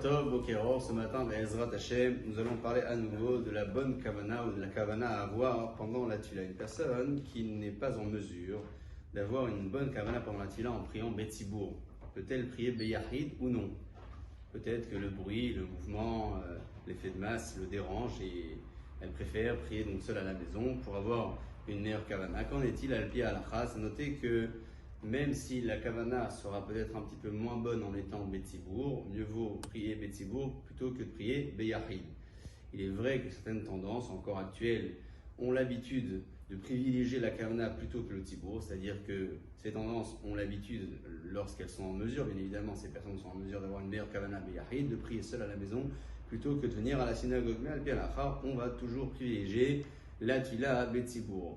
Tov, Bokeror, ce matin, Be'ezrat Hashem, nous allons parler à nouveau de la bonne kavana ou de la kavana à avoir pendant la tila. Une personne qui n'est pas en mesure d'avoir une bonne kavana pendant la tila en priant Betzibour, peut-elle prier Beyahid ou non? Peut-être que le bruit, le mouvement, l'effet de masse le dérange et elle préfère prier donc seule à la maison pour avoir une meilleure kavana. Qu'en est-il à l'Pi Halacha? C'est noté que même si la kavana sera peut-être un petit peu moins bonne en étant Betzibour, mieux vaut prier Betzibour plutôt que de prier Beyahid. Il est vrai que certaines tendances encore actuelles ont l'habitude de privilégier la kavana plutôt que le tzibour, c'est-à-dire que ces tendances ont l'habitude, lorsqu'elles sont en mesure, bien évidemment ces personnes sont en mesure d'avoir une meilleure kavana Beyahid, de prier seule à la maison plutôt que de venir à la synagogue. Mais al-Pi Halacha, on va toujours privilégier la tila à Betzibour.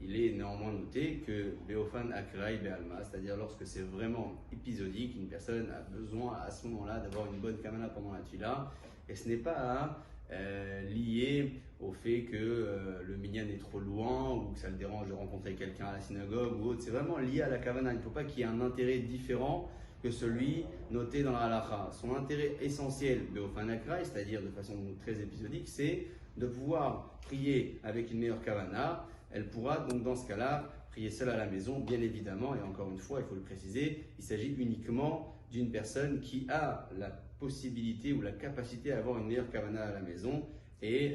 Il est néanmoins noté que Beofan Akrai Be'alma, c'est-à-dire lorsque c'est vraiment épisodique, une personne a besoin à ce moment-là d'avoir une bonne kavana pendant la tila, et ce n'est pas lié au fait que le minyan est trop loin ou que ça le dérange de rencontrer quelqu'un à la synagogue ou autre. C'est vraiment lié à la kavana. Il ne faut pas qu'il y ait un intérêt différent que celui noté dans la halacha. Son intérêt essentiel, Beofan Akrai, c'est-à-dire de façon très épisodique, c'est de pouvoir prier avec une meilleure kavana. Elle pourra donc dans ce cas-là prier seule à la maison, bien évidemment, et encore une fois, il faut le préciser, il s'agit uniquement d'une personne qui a la possibilité ou la capacité à avoir une meilleure kavana à la maison et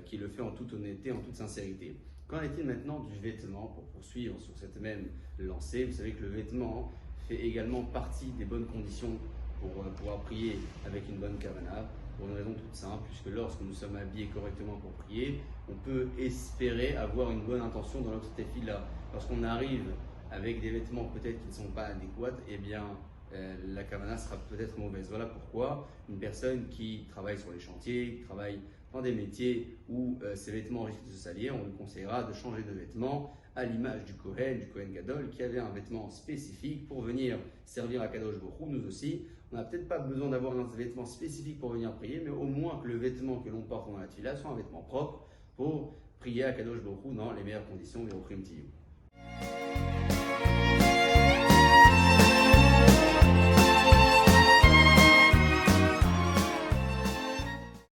qui le fait en toute honnêteté, en toute sincérité. Qu'en est-il maintenant du vêtement? Pour poursuivre sur cette même lancée, vous savez que le vêtement fait également partie des bonnes conditions pour pouvoir prier avec une bonne kavana. Pour une raison toute simple, puisque lorsque nous sommes habillés correctement pour prier, on peut espérer avoir une bonne intention dans notre tefila. Lorsqu'on arrive avec des vêtements peut-être qui ne sont pas adéquats, eh bien la kavana sera peut-être mauvaise. Voilà pourquoi une personne qui travaille sur les chantiers, qui travaille dans des métiers où ses vêtements risquent de se salir, on lui conseillera de changer de vêtements à l'image du Kohen Gadol, qui avait un vêtement spécifique pour venir servir à Kadosh Baruch Hu. Nous aussi, on n'a peut-être pas besoin d'avoir un vêtement spécifique pour venir prier, mais au moins que le vêtement que l'on porte pendant la tefila soit un vêtement propre pour prier à Kadosh Baruch Hu dans les meilleures conditions. Et au prime